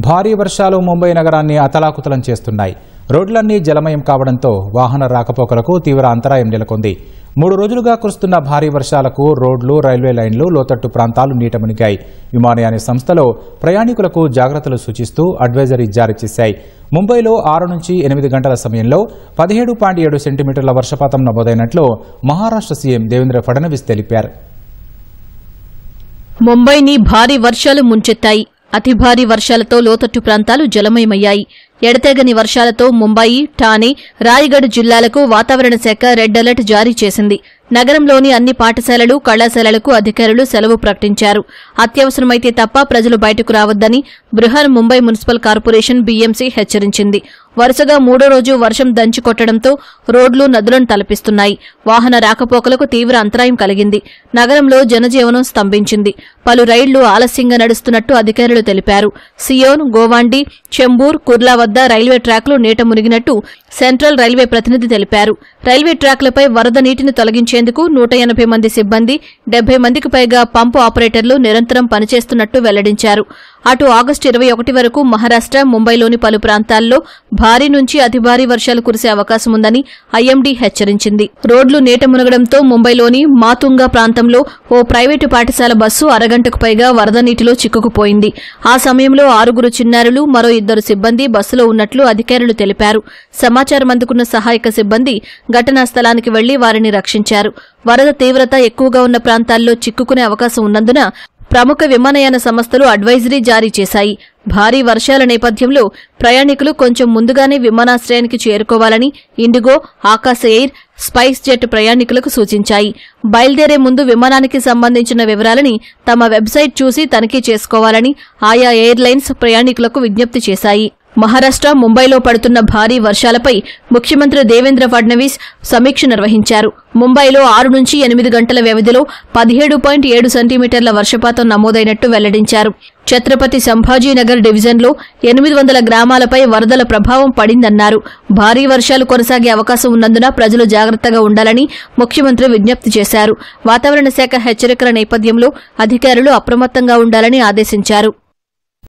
భారీ వర్షాలు ముంబై నగరాన్ని అతలాకుతలం చేస్తున్నాయి. రోడ్లన్నీ జలమయం కావడంతో వాహన రాకపోకలకు తీవ్ర అంతరాయం నెలకొంది. 3 రోజులుగా కురుస్తున్న భారీ వర్షాలకు రోడ్లు, రైల్వే లైన్లు, లోతట్టు ప్రాంతాలు నీట మునిగాయి. విమానయాన సంస్థలో ప్రయాణికులకు జాగ్రత్తలు సూచిస్తూ అడ్వైజరీ జారీ చేశాయి. ముంబైలో 6 నుంచి 8 గంటల సమయంలో 17.7 సెంటీమీటర్ల వర్షపాతం నమోదైనట్లు మహారాష్ట్ర సీఎం దేవేంద్ర ఫడ్నవీస్ తెలిపారు. ముంబైని భారీ వర్షాలు ముంచెత్తాయి. అతి భారీ వర్షాలతో లోతట్టు ప్రాంతాలు జలమయమయ్యాయి. ఎడతెగని వర్షాలతో ముంబయి, ఠానే, రాయగఢ్ జిల్లాలకు వాతావరణ శాఖ రెడ్ అలర్ట్ జారీ చేసింది. నగరంలోని అన్ని పాఠశాలలు, కళాశాలలకు అధికారులు సెలవు ప్రకటించారు. అత్యవసరమైతే తప్ప ప్రజలు బయటకు రావద్దని Brihan Mumbai municipal corporation BMC హెచ్చరించింది. వరుసగా 3వ రోజు వర్షం దంచుకొట్టడంతో రోడ్లు, నదులను తలపిస్తున్నాయి. వాహన రాకపోకలకు తీవ్ర అంతరాయం కలిగింది. నగరంలో జనజీవనం స్తంభించింది. పలు రైళ్లు ఆలస్యంగా నడుస్తున్నట్టు అధికారులు తెలిపారు. సియోన్, గోవాండి, చెంబూర్, కుర్లా వద్ద రైల్వే ట్రాక్లు నీట మునిగినట్టు సెంట్రల్ రైల్వే ప్రతినిధి తెలిపారు. రైల్వే ట్రాక్లపై వరద నీటిని తొలగించేందుకు 180 మంది సిబ్బంది, 70 మందికి పైగా పంపు ఆపరేటర్లు నిరంతరం పనిచేస్తున్నట్టు వెల్లడించారు. అటు ఆగస్టు 21 వరకు మహారాష్ట్ర, ముంబైలోని పలు ప్రాంతాల్లో భారీ నుంచి అతి భారీ వర్షాలు కురిసే అవకాశం ఉందని ఐఎండీ హెచ్చరించింది. రోడ్లు నీట మునగడంతో ముంబైలోని మాతుంగా ప్రాంతంలో ఓ ప్రైవేటు పాఠశాల బస్సు అరగంటకు పైగా వరద నీటిలో చిక్కుకుపోయింది. ఆ సమయంలో 6 చిన్నారులు, మరో 2 సిబ్బంది బస్సులో ఉన్నట్లు అధికారులు తెలిపారు. సమాచారం అందుకున్న సహాయక సిబ్బంది ఘటనా స్థలానికి వెళ్లి వారిని రక్షించారు. వరద తీవ్రత ఎక్కువగా ఉన్న ప్రాంతాల్లో చిక్కుకునే అవకాశం ఉన్నందున ప్రముఖ విమానయాన సంస్థలు అడ్వైజరీ జారీ చేశాయి. భారీ వర్షాల నేపథ్యంలో ప్రయాణికులు కొంచెం ముందుగానే విమానాశ్రయానికి చేరుకోవాలని ఇండిగో, ఆకాశ ఎయిర్, స్పైస్ జెట్ ప్రయాణికులకు సూచించాయి. బయలుదేరే ముందు విమానానికి సంబంధించిన వివరాలని తమ వెబ్సైట్ చూసి తనిఖీ చేసుకోవాలని ఆయా ఎయిర్లైన్స్ ప్రయాణికులకు విజ్ఞప్తి చేశాయి. మహారాష్ట్ర, ముంబైలో పడుతున్న భారీ వర్షాలపై ముఖ్యమంత్రి దేవేంద్ర ఫడ్నవీస్ సమీక్ష నిర్వహించారు. ముంబైలో 6 నుంచి 8 గంటల వ్యవధిలో 17.7 సెంటీమీటర్ల వర్షపాతం నమోదైనట్టు వెల్లడించారు. ఛత్రపతి సంభాజీనగర్ డివిజన్లో 800 గ్రామాలపై వరదల ప్రభావం పడిందన్నారు. భారీ వర్షాలు కొనసాగే అవకాశం ఉన్నందున ప్రజలు జాగ్రత్తగా ఉండాలని ముఖ్యమంత్రి విజ్ఞప్తి చేశారు. వాతావరణ శాఖ హెచ్చరికల నేపథ్యంలో అధికారులు అప్రమత్తంగా ఉండాలని ఆదేశించారు.